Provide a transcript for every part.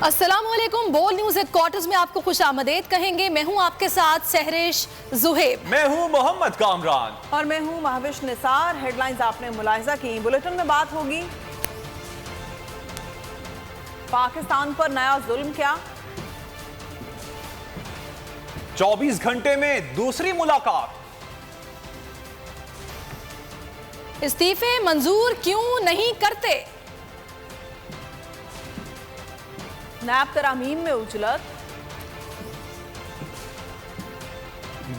अस्सलामुअलैकुम। बोल news headquarters में आपको खुश आमदेद कहेंगे। मैं हूं आपके साथ सहरिश जुहेब। मैं हूं मोहम्मद कामरान और मैं हूं महविश निसार। हेडलाइंस आपने मुलाहिजा की, बुलेटिन में बात होगी पाकिस्तान पर नया जुल्म क्या, 24 घंटे में दूसरी मुलाकात, इस्तीफे मंजूर क्यों नहीं करते, नैब तरामीम में उजलत,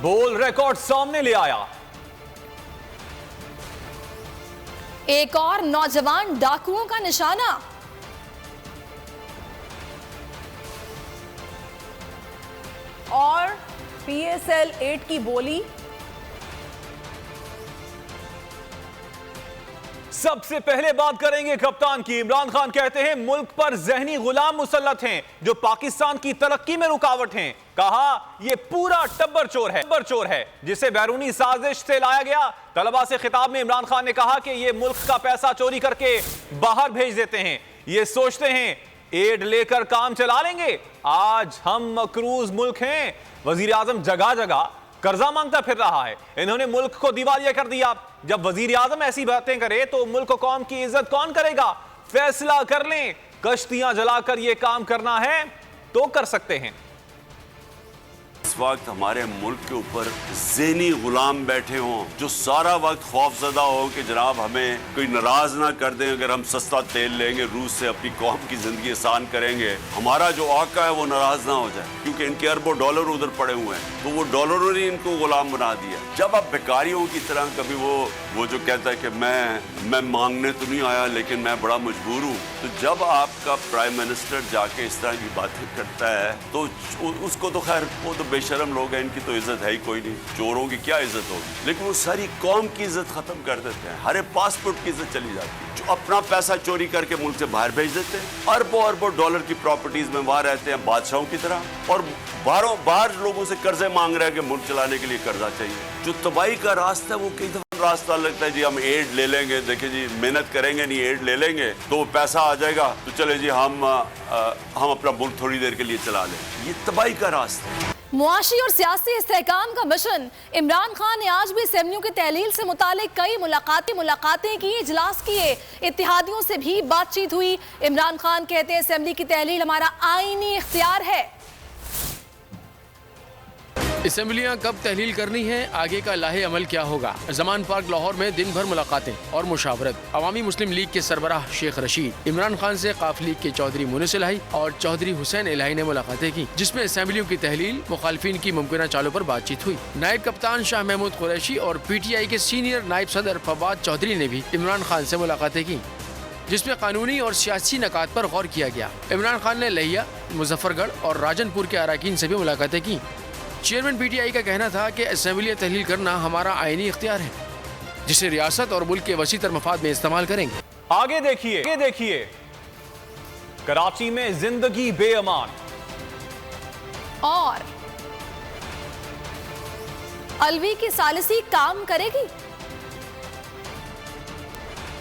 बोल रिकॉर्ड सामने ले आया, एक और नौजवान डाकुओं का निशाना, और PSL 8 की बोली। सबसे पहले बात करेंगे कप्तान की। इमरान खान कहते हैं मुल्क पर जहनी गुलाम मुसल्लत हैं जो पाकिस्तान की तरक्की में रुकावट हैं। कहा यह पूरा टब्बर चोर है जिसे बैरूनी साजिश से लाया गया। तलबा से खिताब में इमरान खान ने कहा कि यह मुल्क का पैसा चोरी करके बाहर भेज देते हैं। ये सोचते हैं एड लेकर काम चला लेंगे। आज हम मकरूज मुल्क हैं। वजीर आजम जगह जगह कर्जा मांगता फिर रहा है। इन्होंने मुल्क को दिवालिया कर दिया। जब वजीर आजम ऐसी बातें करे तो मुल्क को कौम की इज्जत कौन करेगा? फैसला कर लें, कश्तियां जलाकर यह काम करना है तो कर सकते हैं। इस वक्त हमारे मुल्क के ऊपर ज़हनी गुलाम बैठे हों जो सारा वक्त खौफजदा हो कि जनाब हमें कोई नाराज ना कर दें अगर हम सस्ता तेल लेंगे रूस से, अपनी कौम की जिंदगी आसान करेंगे, हमारा जो आका है वो नाराज ना हो जाए क्योंकि इनके अरबों डॉलर उधर पड़े हुए हैं। तो वो डॉलरों ने इनको गुलाम बना दिया। जब आप भिखारियों की तरह कभी वो जो कहता है कि मैं मांगने तो नहीं आया लेकिन मैं बड़ा मजबूर हूँ, तो जब आपका प्राइम मिनिस्टर जाके इस तरह की बातें करता है तो उसको तो खैर वो तो बेशरम लोग हैं, इनकी तो इज्जत है ही कोई नहीं। चोरों की क्या इज्जत होगी, लेकिन वो सारी कौम की इज्जत खत्म कर देते हैं। हर पासपोर्ट की इज्जत चली जाती है। जो अपना पैसा चोरी करके मुल्क से बाहर भेज देते हैं, अरबों अरबों डॉलर की प्रॉपर्टीज में वहां रहते हैं बादशाहों की तरह, और बाहर लोगों से कर्जे मांग रहे हैं कि मुल्क चलाने के लिए कर्जा चाहिए। जो तबाही का रास्ता है वो कई दफा रास्ता लगता है जी हम एड ले लेंगे, देखिए जी मेहनत करेंगे नहीं एड ले लेंगे तो पैसा आ जाएगा तो चले जी हम अपना मुल्क थोड़ी देर के लिए चला लें। ये तबाही का रास्ता है। मुआशी और सियासी इस्तेहकाम का मिशन। इमरान खान ने आज भी असेंबलियों की तहलील से मुतालिक कई मुलाकातें की, इजलास किए, इत्तेहादियों से भी बातचीत हुई। इमरान खान कहते हैं असेंबली की तहलील हमारा आईनी इख्तियार है। असेंबलियां कब तहलील करनी है, आगे का लाहे अमल क्या होगा। जमान पार्क लाहौर में दिन भर मुलाकातें और मुशावरत। अवामी मुस्लिम लीग के सरबराह शेख रशीद, इमरान खान से काफ लीग के चौधरी मुनिस इलाही और चौधरी हुसैन इलाही ने मुलाकातें की, जिसमें असेंबलियों की तहलील, मुखालफिन की मुमकिना चालों पर बातचीत हुई। नायब कप्तान शाह महमूद कुरैशी और PTI के सीनियर नायब सदर फवाद चौधरी ने भी इमरान खान से मुलाकातें की, जिसमें कानूनी और सियासी नकात पर गौर किया गया। इमरान खान ने लिया, मुजफ्फरगढ़ और राजनपुर के अराकीन से भी मुलाकातें की। चेयरमैन PTI का कहना था कि असेंबली तहलील करना हमारा आईनी इख्तियार है, जिसे रियासत और मुल्क के वसीतर मफाद में इस्तेमाल करेंगे। आगे देखिए कराची में जिंदगी बेअमान, और अलवी की सालिसी काम करेगी।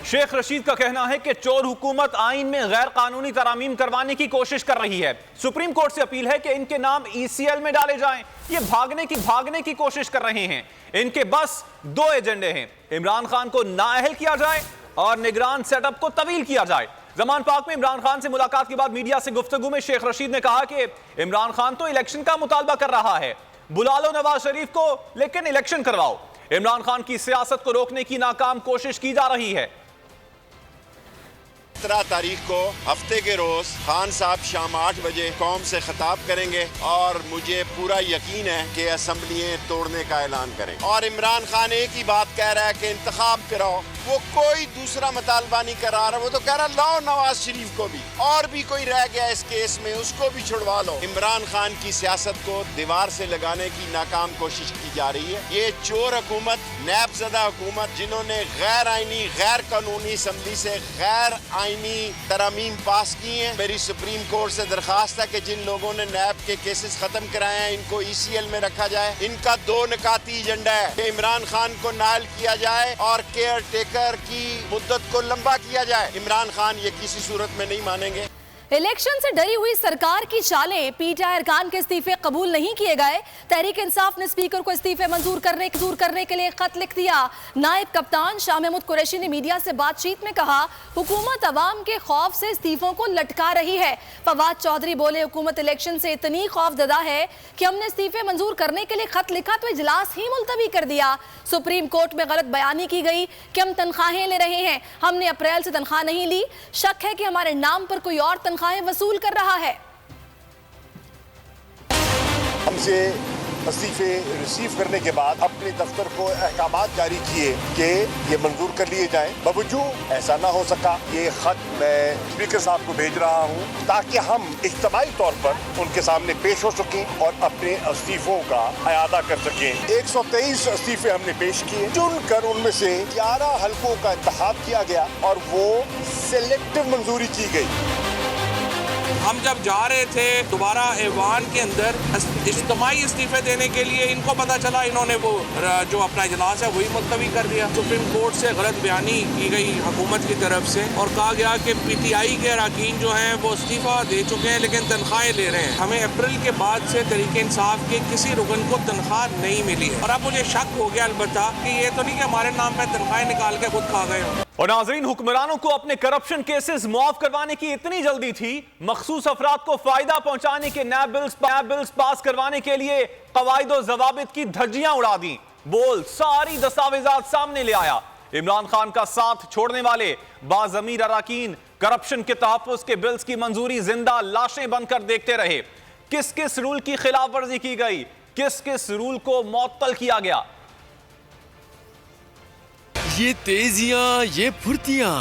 शेख रशीद का कहना है कि चोर हुकूमत आइन में गैर कानूनी तरामीम करवाने की कोशिश कर रही है। सुप्रीम कोर्ट से अपील है कि इनके नाम ECL में डाले जाएं। ये भागने की कोशिश कर रहे हैं। इनके बस दो एजेंडे हैं, इमरान खान को नाअहल किया जाए और निगरान सेटअप को तवील किया जाए। जमान पार्क में इमरान खान से मुलाकात के बाद मीडिया से गुफ्तगू में शेख रशीद ने कहा कि इमरान खान तो इलेक्शन का मुतालबा कर रहा है, बुला लो नवाज शरीफ को लेकिन इलेक्शन करवाओ। इमरान खान की सियासत को रोकने की नाकाम कोशिश की जा रही है। 17 तारीख को हफ्ते के रोज खान साहब शाम 8 बजे कौम से खिताब करेंगे और मुझे पूरा यकीन है कि असेंबलियां तोड़ने का ऐलान करें। और इमरान खान एक ही बात कह रहा है कि इंतखाब कराओ, वो कोई दूसरा मुतालबा नहीं करा रहा। वो तो कह रहा लाओ नवाज शरीफ को भी, और भी कोई रह गया इस केस में उसको भी छुड़वा लो। इमरान खान की सियासत को दीवार से लगाने की नाकाम कोशिश की जा रही है। ये चोर हुकूमत, नैबज़दा हुकूमत, जिन्होंने गैर आईनी गैर कानूनी असेंबली से गैर आईनी तरामीम पास की हैं। मेरी सुप्रीम कोर्ट से दरखास्त है कि जिन लोगों ने नैब के केसेस खत्म कराए हैं इनको ECL में रखा जाए। इनका दो निकाती एजेंडा है कि इमरान खान को नायल किया जाए और केयर टेकर की मुद्दत को लंबा किया जाए। इमरान खान ये किसी सूरत में नहीं मानेंगे। इलेक्शन से डरी हुई सरकार की चालें, पीटीआई अरकान के इस्तीफे कबूल नहीं किए गए। तहरीक इंसाफ ने स्पीकर को इस्तीफे मंजूर करने के लिए खत लिख दिया। नायब कप्तान शाह महमूद कुरैशी ने मीडिया से बातचीत में कहा, हुकूमत अवाम के खौफ से इस्तीफों को लटका रही है। फवाद चौधरी बोले, हुकूमत इलेक्शन से इतनी खौफजदा है कि हमने इस्तीफे मंजूर करने के लिए खत लिखा तो इजलास ही मुलतवी कर दिया। सुप्रीम कोर्ट में गलत बयानी की गई कि हम तनख्वाहें ले रहे हैं। हमने अप्रैल से तनख्वाह नहीं ली। शक है कि हमारे नाम पर कोई और तनख्वाहें वसूल कर रहा है। हमसे इस्तीफे रिसीव करने के बाद अपने दफ्तर को अहकामात जारी किए कि ये मंजूर कर लिए जाएं। बावजूद ऐसा ना हो सका। ये खत मैं स्पीकर साहब को भेज रहा हूँ ताकि हम इज्तिमाई तौर पर उनके सामने पेश हो सकें और अपने इस्तीफों का अयादा कर सकें। 123 इस्तीफे हमने पेश किए, चुनकर उनमें से 11 हल्कों का इंतखाब किया गया और वो सिलेक्टिव मंजूरी की गई। हम जब जा रहे थे दोबारा ऐवान के अंदर इज्तिमाई इस्तीफे देने के लिए, इनको पता चला इन्होंने वो जो अपना इजलास है वही मुलतवी कर दिया। सुप्रीम कोर्ट से गलत बयानी की गई हुकूमत की तरफ से और कहा गया कि पीटीआई के अरकान जो हैं वो इस्तीफा दे चुके हैं लेकिन तनख्वाहें ले रहे हैं। हमें अप्रैल के बाद से तहरीक इंसाफ के किसी रुकन को तनख्वाह नहीं मिली है और अब मुझे शक हो गया अलबत्ता कि ये तो नहीं कि हमारे नाम पर तनख्वाहें निकाल के खुद खा गए। और नाजरीन, हुक्मरानों को अपने करप्शन केसेस मुआफ करवाने की इतनी जल्दी थी, मखसूस अफराद को फायदा पहुंचाने के नए बिल्स पास करवाने के लिए कवायद और जवाबित की धज्जियां उड़ा दी। बोल सारी दस्तावेजात सामने ले आया। इमरान खान का साथ छोड़ने वाले बाज़मीर अरकान करप्शन के तहफ़्फ़ुज़ के बिल्स की मंजूरी जिंदा लाशें बनकर देखते रहे। किस किस रूल की खिलाफ वर्जी की गई, किस किस रूल को मुअत्तल किया गया। ये तेजियां, ये फुर्तियां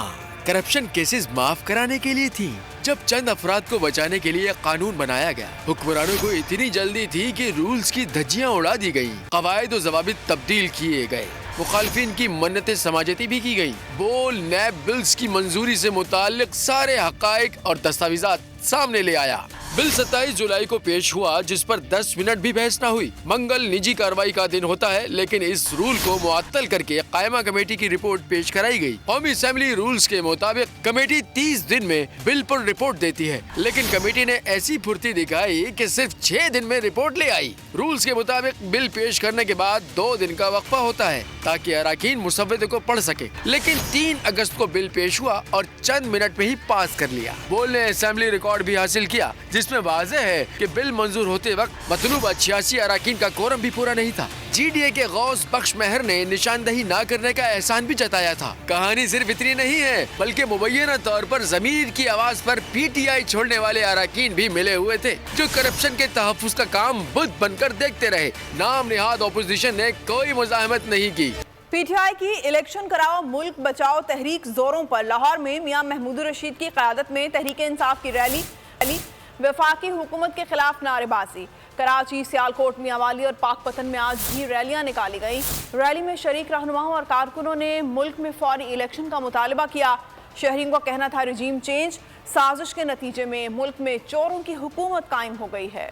करप्शन केसेस माफ कराने के लिए थी। जब चंद अफराद को बचाने के लिए कानून बनाया गया, हुक्मरानों को इतनी जल्दी थी कि रूल्स की धज्जियां उड़ा दी गई, कवायद और जवाबित तब्दील किए गए, मुखालफिन की मन्नतें समाजती भी की गई। बोल नैब बिल्स की मंजूरी से मुताल्लिक सारे हकाइक और दस्तावेजात सामने ले आया। बिल 27 जुलाई को पेश हुआ, जिस पर 10 मिनट भी बहस न हुई। मंगल निजी कार्रवाई का दिन होता है, लेकिन इस रूल को मुअत्तल करके कायमा कमेटी की रिपोर्ट पेश कराई गई। कौमी असेंबली रूल्स के मुताबिक कमेटी 30 दिन में बिल पर रिपोर्ट देती है, लेकिन कमेटी ने ऐसी फुर्ती दिखाई कि सिर्फ 6 दिन में रिपोर्ट ले आई। रूल्स के मुताबिक बिल पेश करने के बाद 2 दिन का वक्फा होता है ताकि अरकान मुसव्वदे को पढ़ सके, लेकिन 3 अगस्त को बिल पेश हुआ और चंद मिनट में ही पास कर लिया। बोल ने असेंबली रिकॉर्ड भी हासिल किया, जिसमें वाज़ेह है कि बिल मंजूर होते वक्त मतलूबा 86 अरकान का कोरम भी पूरा नहीं था। GDA के गौस बख्श मेहर ने निशानदही न करने का एहसान भी जताया था। कहानी सिर्फ इतनी नहीं है, बल्कि मुबैना तौर पर ज़मीर की आवाज पर PTI छोड़ने वाले अरकान भी मिले हुए थे, जो करप्शन के तहफ़्फ़ुज़ का काम बुत बनकर देखते रहे। नाम निहाद अपोजिशन ने कोई मुज़ाहमत नहीं की। पीटीआई की इलेक्शन कराओ मुल्क बचाओ तहरीक जोरों पर। लाहौर में मियां महमूद रशीद की क़यादत में तहरीक इंसाफ की रैली, वफाकी हुकूमत के खिलाफ नारेबाजी। कराची, सियालकोट, मियांवाली और पाकपतन में आज भी रैलियां निकाली गई। रैली में शरीक रहनुमाओं और कारकुनों ने मुल्क में फौरी इलेक्शन का मुतालबा किया। शहरियों का कहना था रजीम चेंज साजिश के नतीजे में मुल्क में चोरों की हुकूमत कायम हो गई है।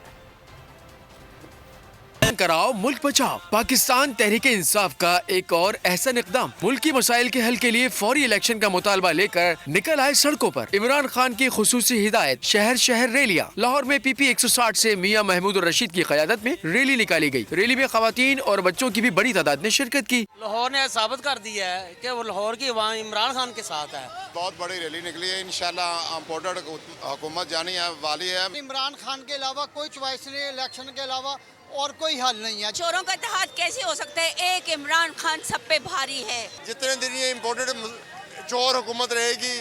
कराओ मुल्क बचाओ। पाकिस्तान तहरीक इंसाफ का एक और ऐसा इक़दाम मुल्की मसाइल के हल के लिए फौरी इलेक्शन का मुतालबा लेकर निकल आए सड़कों पर। इमरान खान की खुसूसी हिदायत, शहर शहर रैलियां। लाहौर में PP 160 से मियां महमूद रशीद की क़यादत में रैली निकाली गई। रैली में खवातीन और बच्चों की भी बड़ी तादाद ने शिरकत की। लाहौर ने साबित कर दिया है कि वो लाहौर की अवाम इमरान खान के साथ है। बहुत बड़ी रैली निकली है, इंशाल्लाह इम्पोर्टेड हुकूमत जानी है वाली है। इमरान खान के अलावा कोई चॉइस नहीं, इलेक्शन के अलावा और कोई हल नहीं है। चोरों का इत्तेहाद कैसे हो सकता है? एक इमरान खान सब पे भारी है। जितने दिन ये इम्पोर्टेड चोर हुकूमत रहेगी,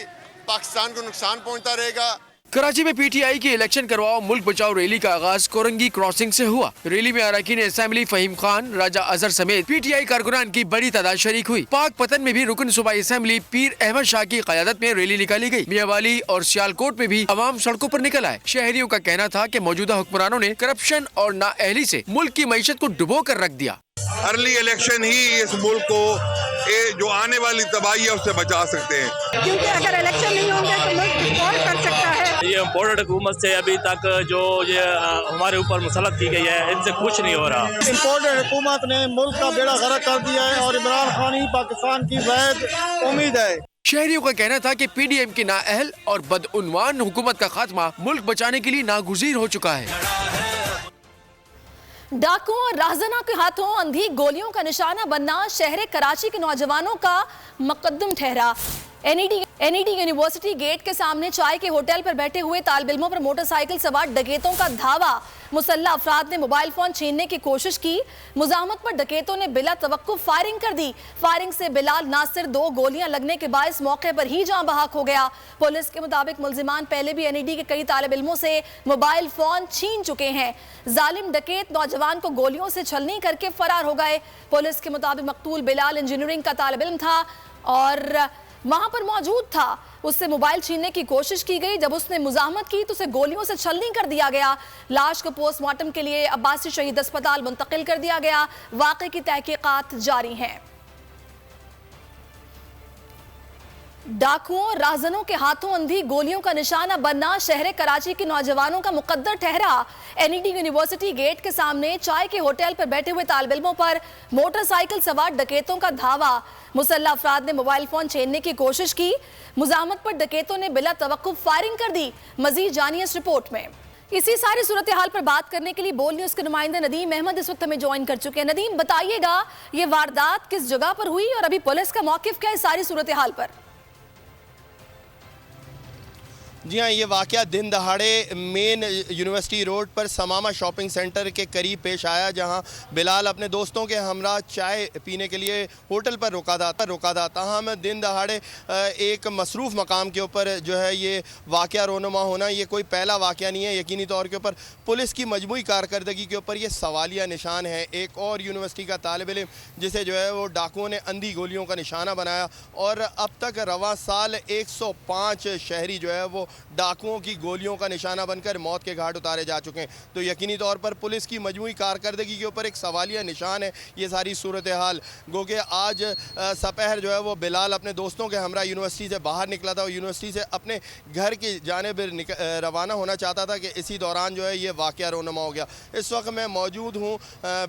पाकिस्तान को नुकसान पहुंचता रहेगा। कराची में PTI की इलेक्शन करवाओ मुल्क बचाओ रैली का आगाज कोरंगी क्रॉसिंग से हुआ। रैली में अरकान असेंबली फहीम खान, राजा अजहर समेत PTI कारकुनान की बड़ी तादाद शरीक हुई। पाकपतन में भी रुकन सूबाई असेंबली पीर अहमद शाह की क़यादत में रैली निकाली गई। मियांवाली और सियालकोट में भी अवाम सड़कों पर निकल आए। शहरियों का कहना था कि मौजूदा हुक्मरानों ने करप्शन और नाअहली से मुल्क की मईशत को डुबो कर रख दिया। अर्ली इलेक्शन ही इस मुल्क को जो आने वाली तबाही है उससे बचा सकते हैं, क्योंकि अगर इलेक्शन नहीं होंगे तो मुल्क डिफॉल्ट कर सकता है। ये इम्पोर्टेड हुकूमत से अभी तक जो ये हमारे ऊपर मुसल्लत की गई है, इनसे कुछ नहीं हो रहा। इम्पोर्टेड हुकूमत ने मुल्क का बेड़ा गर्क कर दिया है और इमरान खान ही पाकिस्तान की वैध उम्मीद है। शहरियों का कहना था कि पीडीएम की नाअहल और बदउनवान हुकूमत का खात्मा मुल्क बचाने के लिए नागुज़ीर हो चुका है। डाकुओं और राहज़ना के हाथों अंधी गोलियों का निशाना बनना शहर कराची के नौजवानों का मुकद्दम ठहरा। एनईडी यूनिवर्सिटी गेट के सामने चाय के होटल पर बैठे हुए तालिब इल्मों पर मोटरसाइकिल सवार डकैतों का धावा। मुसल्लह अफराद ने मोबाइल फोन छीनने की कोशिश की। मुजाहमत पर डकैतों ने बिला तवक्कुफ फायरिंग कर दी। फायरिंग से बिलाल नासिर 2 गोलियां लगने के बायस मौके पर ही जान बहक हो गया। पुलिस के मुताबिक मुल्जिमान पहले भी एनईडी के कई तालिब इल्मों से मोबाइल फोन छीन चुके हैं। जालिम डकैत नौजवान को गोलियों से छलनी करके फरार हो गए। पुलिस के मुताबिक मकतूल बिलाल इंजीनियरिंग का तालिब इल्म था और वहां पर मौजूद था। उससे मोबाइल छीनने की कोशिश की गई। जब उसने मुजाहमत की तो उसे गोलियों से छलनी कर दिया गया। लाश को पोस्टमार्टम के लिए अब्बासी शहीद अस्पताल मुंतकिल कर दिया गया। वाक़े की तहकीकात जारी हैं। डाकुओं और राहज़नों के हाथों अंधी गोलियों का निशाना बनना शहर कराची के नौजवानों का मुकद्दर ठहरा। एनईडी यूनिवर्सिटी गेट के सामने चाय के होटल पर बैठे हुए तालिब इल्मों पर मोटरसाइकिल सवार डकैतों का धावा। मुसल्लह अफराद ने मोबाइल फोन छीनने की कोशिश की। मुजाहमत पर डकैतों ने बिला तवक्कुफ फायरिंग कर दी। मजीद जानिए इस रिपोर्ट में। इसी सारी सूरत हाल पर बात करने के लिए बोल न्यूज़ के नुमाइंदे नदीम अहमद इस वक्त हमें ज्वाइन कर चुके हैं। नदीम, बताइएगा ये वारदात किस जगह पर हुई और अभी पुलिस का मौकिफ क्या है इस सारी सूरत हाल पर? जी हाँ, ये वाक़या दिन दहाड़े मेन यूनिवर्सिटी रोड पर समामा शॉपिंग सेंटर के करीब पेश आया, जहां बिलाल अपने दोस्तों के हमरा चाय पीने के लिए होटल पर रुका था। तमाम दिन दहाड़े एक मसरूफ़ मकाम के ऊपर जो है ये वाक़या रोनुमा होना ये कोई पहला वाक़या नहीं है। यकीनी तौर के ऊपर पुलिस की मजमूई कारकर्दगी के ऊपर ये सवालिया निशान है। एक और यूनिवर्सिटी का तालिब इल्म जिसे जो है वो डाकुओं ने अंधी गोलियों का निशाना बनाया और अब तक रवां साल 105 शहरी जो है वो डाकुओं की गोलियों का निशाना बनकर मौत के घाट उतारे जा चुके हैं। तो यकीनी तौर पर पुलिस की मजमूई कारकर्दगी के ऊपर एक सवालिया निशान है ये सारी सूरत हाल। गो कि आज सपहर जो है वो बिलाल अपने दोस्तों के हमरा यूनिवर्सिटी से बाहर निकला था और यूनिवर्सिटी से अपने घर की जानिब रवाना होना चाहता था कि इसी दौरान जो है ये वाक़या रोनुमा हो गया। इस वक्त मैं मौजूद हूँ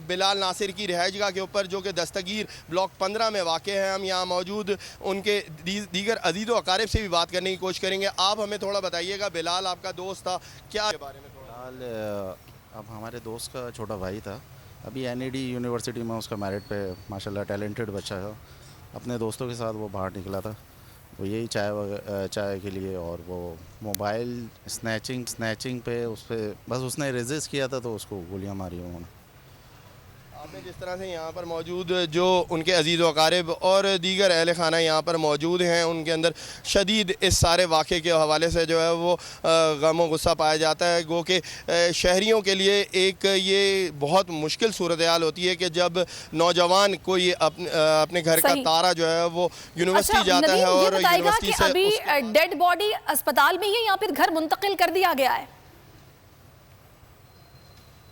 बिलाल नासिर की रिहाइशगाह के ऊपर जो कि दस्तगीर ब्लॉक 15 में वाक़ है। हम यहाँ मौजूद उनके दीगर अजीज़ व अकारिब से भी बात करने की कोशिश करेंगे। आप हमें थोड़ा बताइएगा, बिलाल आपका दोस्त था, क्या के बारे में? बिलाल अब हमारे दोस्त का छोटा भाई था। अभी एनईडी यूनिवर्सिटी में उसका मेरिट पे माशाल्लाह टैलेंटेड बच्चा था। अपने दोस्तों के साथ वो बाहर निकला था, वो यही चाय के लिए, और वो मोबाइल स्नैचिंग पे उस पर बस उसने रेजिस्ट किया था तो उसको गोलियां मारी उन्होंने। आपने जिस तरह से यहाँ पर मौजूद जो उनके अजीज़ व अकारिब और दीगर अहल खाना यहाँ पर मौजूद हैं, उनके अंदर शदीद इस सारे वाक़े के हवाले से जो है वो गम व गुस्सा पाया जाता है। गो कि शहरियों के लिए एक ये बहुत मुश्किल सूरत हाल होती है कि जब नौजवान कोई अपने घर का तारा जो है वो यूनिवर्सिटी जाता है और यूनिवर्सिटी से अभी डेड बॉडी अस्पताल में ही या फिर घर मुंतकिल कर दिया गया है?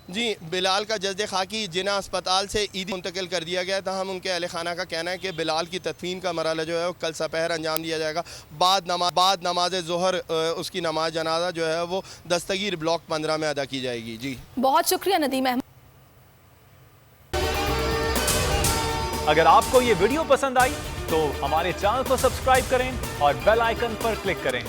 जी, बिलाल का जज्द खाकी जिना अस्पताल से ईदी मुंतकिल कर दिया गया था। हम उनके अहल खाना का कहना है कि बिलाल की तदफीन का मरहला जो है वो कल सपहर अंजाम दिया जाएगा। बाद नमाज ज़ोहर उसकी नमाज जनाजा जो है वो दस्तगीर ब्लॉक 15 में अदा की जाएगी। जी, बहुत शुक्रिया नदीम अहमद। अगर आपको ये वीडियो पसंद आई तो हमारे चैनल को सब्सक्राइब करें और बेल आइकन पर क्लिक करें।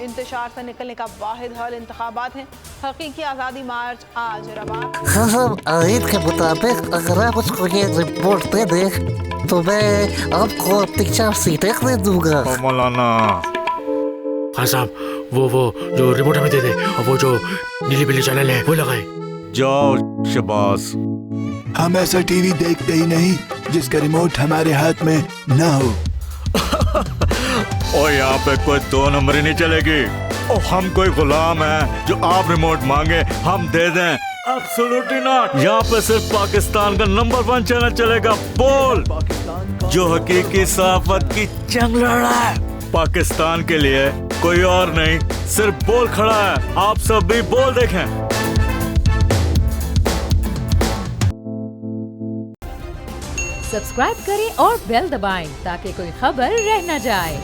इंतशार से निकलने का वाहिद हल इंतखाबात हैं। हकीकी आज़ादी मार्च आज रवा। हाँ, आयत के मुताबिक अगर आप उसको ये रिपोर्ट दे दें तो मैं आपको अपनी 4 सीटें दे दूंगा। मौलाना खान साहब, वो जो रिमोट हमें दे दे और वो जो नीली पीली चैनल है वो लगाए। जाओ शबाज, हम ऐसा टीवी देखते ही नहीं जिसका रिमोट हमारे हाथ में ना हो। और यहाँ पे कोई 2 नंबर ही नहीं चलेगी। और हम कोई गुलाम है जो आप रिमोट मांगे हम दे दें? Absolutely not. यहाँ पे सिर्फ पाकिस्तान का नंबर 1 चैनल चलेगा, बोल, जो हकीकी सहाफत की जंग लड़ रहा है। पाकिस्तान के लिए कोई और नहीं, सिर्फ बोल खड़ा है। आप सब भी बोल देखें। सब्सक्राइब करें और बेल दबाएं ताकि कोई खबर रह न जाए।